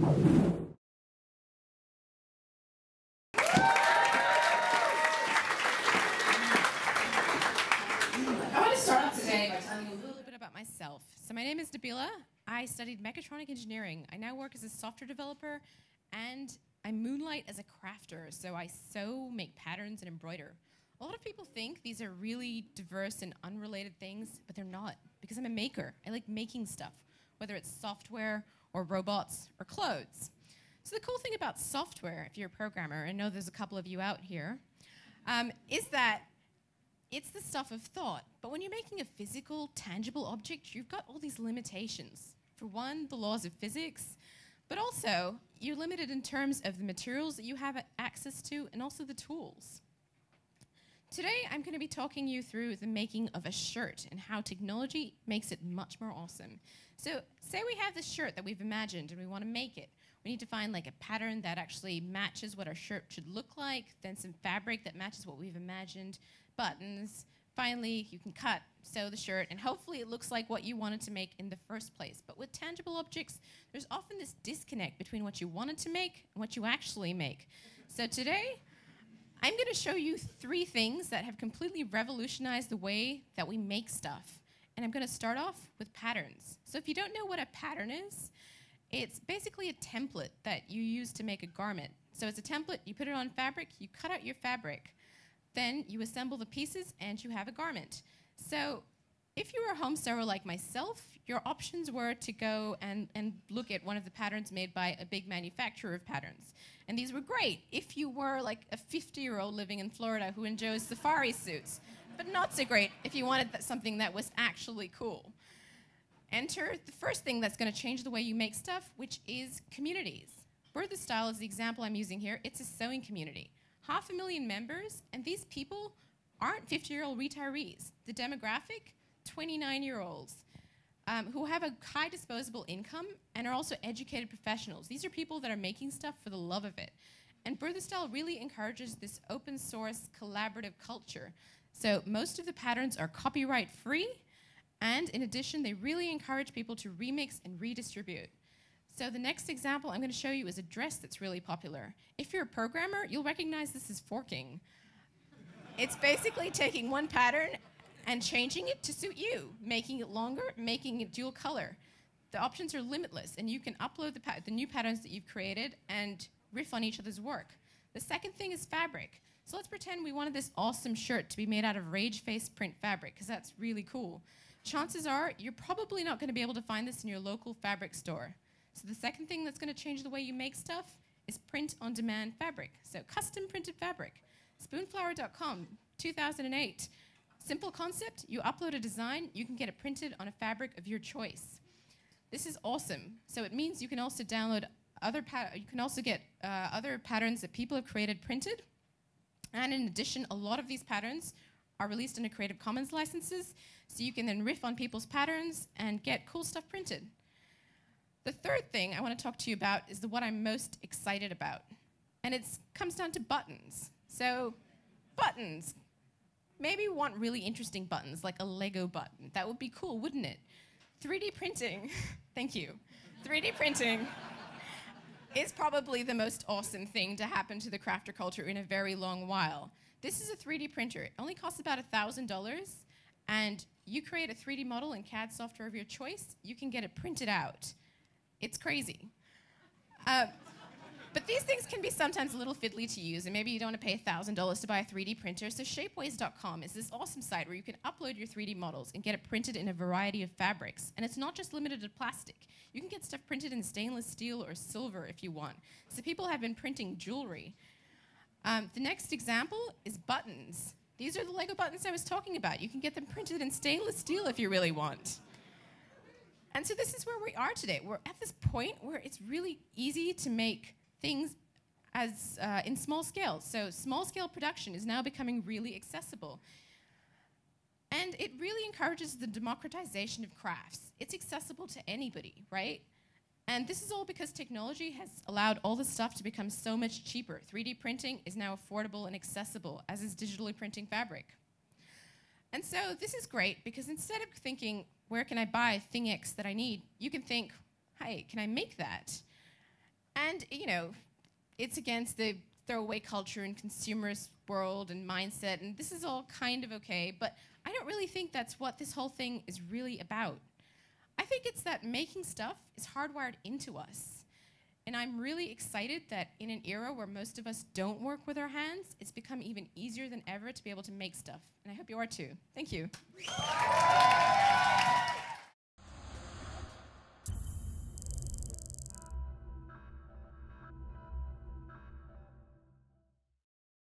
I want to start off today by telling you a little bit about myself. So my name is Nabilah. I studied mechatronic engineering. I now work as a software developer, and I moonlight as a crafter. So I sew, make patterns, and embroider. A lot of people think these are really diverse and unrelated things, but they're not, because I'm a maker. I like making stuff, whether it's software or robots or clothes. So the cool thing about software, if you're a programmer, and I know there's a couple of you out here, is that it's the stuff of thought. But when you're making a physical, tangible object, you've got all these limitations. For one, the laws of physics, but also you're limited in terms of the materials that you have access to and also the tools. Today, I'm going to be talking you through the making of a shirt and how technology makes it much more awesome. So say we have this shirt that we've imagined and we want to make it. We need to find like a pattern that actually matches what our shirt should look like, then some fabric that matches what we've imagined, buttons. Finally, you can cut, sew the shirt, and hopefully it looks like what you wanted to make in the first place. But with tangible objects, there's often this disconnect between what you wanted to make and what you actually make. So today, I'm going to show you 3 things that have completely revolutionized the way that we make stuff. And I'm going to start off with patterns. So if you don't know what a pattern is, it's basically a template that you use to make a garment. So it's a template, you put it on fabric, you cut out your fabric, then you assemble the pieces and you have a garment. So if you were a home sewer like myself, your options were to go and look at one of the patterns made by a big manufacturer of patterns. And these were great if you were like a 50-year-old living in Florida who enjoys safari suits, but not so great if you wanted something that was actually cool. Enter the first thing that's going to change the way you make stuff, which is communities. Birth Style is the example I'm using here. It's a sewing community. 500,000 members, and these people aren't 50-year-old retirees. The demographic, 29-year-olds who have a high disposable income and are also educated professionals. These are people that are making stuff for the love of it. And Birth Style really encourages this open source collaborative culture. So most of the patterns are copyright free, and in addition, they really encourage people to remix and redistribute. So the next example I'm going to show you is a dress that's really popular. If you're a programmer, you'll recognize this as forking. It's basically taking one pattern and changing it to suit you, making it longer, making it dual color. The options are limitless, and you can upload the new patterns that you've created and riff on each other's work. The second thing is fabric. So let's pretend we wanted this awesome shirt to be made out of rage face print fabric, because that's really cool. Chances are you're probably not going to be able to find this in your local fabric store. So the second thing that's going to change the way you make stuff is print-on-demand fabric. So custom printed fabric. Spoonflower.com, 2008. Simple concept, you upload a design, you can get it printed on a fabric of your choice. This is awesome. So it means you can also download other other patterns that people have created printed. And in addition, a lot of these patterns are released under Creative Commons licenses, so you can then riff on people's patterns and get cool stuff printed. The third thing I want to talk to you about is what I'm most excited about. And it comes down to buttons. So, buttons. Maybe you want really interesting buttons, like a Lego button. That would be cool, wouldn't it? 3D printing, thank you. 3D printing is probably the most awesome thing to happen to the crafter culture in a very long while. This is a 3D printer. It only costs about $1,000, and you create a 3D model in CAD software of your choice, you can get it printed out. It's crazy. But these things can be sometimes a little fiddly to use, and maybe you don't want to pay $1,000 to buy a 3D printer, so shapeways.com is this awesome site where you can upload your 3D models and get it printed in a variety of fabrics. And it's not just limited to plastic. You can get stuff printed in stainless steel or silver if you want. So people have been printing jewelry. The next example is buttons. These are the Lego buttons I was talking about. You can get them printed in stainless steel if you really want. And so this is where we are today. We're at this point where it's really easy to make things as in small scale. So small scale production is now becoming really accessible. And it really encourages the democratization of crafts. It's accessible to anybody, right? And this is all because technology has allowed all this stuff to become so much cheaper. 3D printing is now affordable and accessible, as is digitally printing fabric. And so this is great because instead of thinking, where can I buy thing X that I need, you can think, hey, can I make that? And, you know, it's against the throwaway culture and consumerist world and mindset, and this is all kind of okay, but I don't really think that's what this whole thing is really about. I think it's that making stuff is hardwired into us. And I'm really excited that in an era where most of us don't work with our hands, it's become even easier than ever to be able to make stuff. And I hope you are too. Thank you.